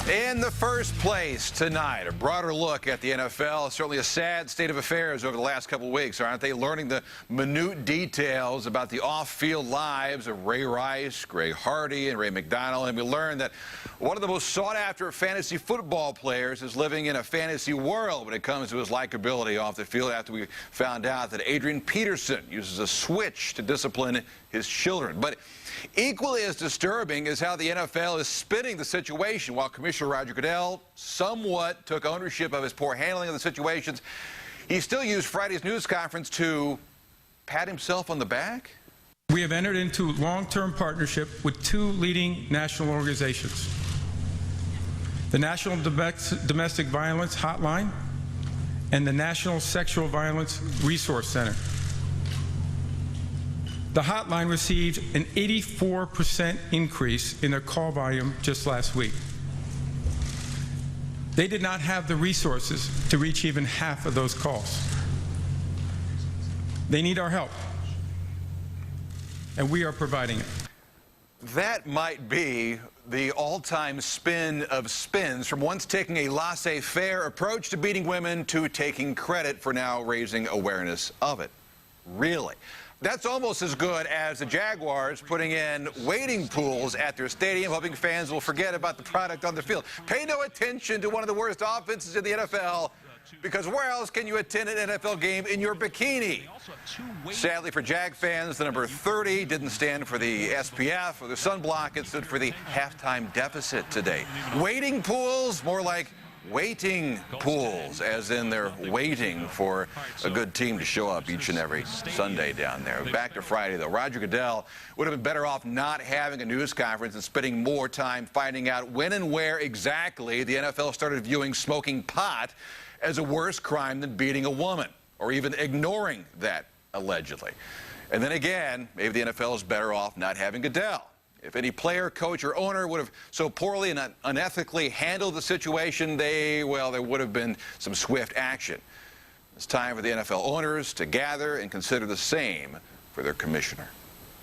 In the first place tonight, a broader look at the NFL. Certainly a sad state of affairs over the last couple of weeks, aren't they? Learning the minute details about the off-field lives of Ray Rice, Greg Hardy, and Ray McDonald. And we learned that one of the most sought-after fantasy football players is living in a fantasy world when it comes to his likability off the field after we found out that Adrian Peterson uses a switch to discipline his children. But equally as disturbing is how the NFL is spinning the situation. While Commissioner Roger Goodell somewhat took ownership of his poor handling of the situations, he still used Friday's news conference to pat himself on the back. We have entered into long-term partnership with two leading national organizations, the National Domestic Violence Hotline and the National Sexual Violence Resource Center. The hotline received an 84% increase in their call volume just last week. They did not have the resources to reach even half of those calls. They need our help, and we are providing it. That might be the all-time spin of spins, from once taking a laissez-faire approach to beating women to taking credit for now raising awareness of it. Really? That's almost as good as the Jaguars putting in waiting pools at their stadium, hoping fans will forget about the product on the field. Pay no attention to one of the worst offenses in the NFL, because where else can you attend an NFL game in your bikini? Sadly for Jag fans, the number 30 didn't stand for the SPF or the sunblock. It stood for the halftime deficit today. Waiting pools, more like waiting pools, as in they're waiting for a good team to show up each and every Sunday down there. Back to Friday, though. Roger Goodell would have been better off not having a news conference and spending more time finding out when and where exactly the NFL started viewing smoking pot as a worse crime than beating a woman, or even ignoring that, allegedly. And then again, maybe the NFL is better off not having Goodell. If any player, coach, or owner would have so poorly and unethically handled the situation, there would have been some swift action. It's time for the NFL owners to gather and consider the same for their commissioner.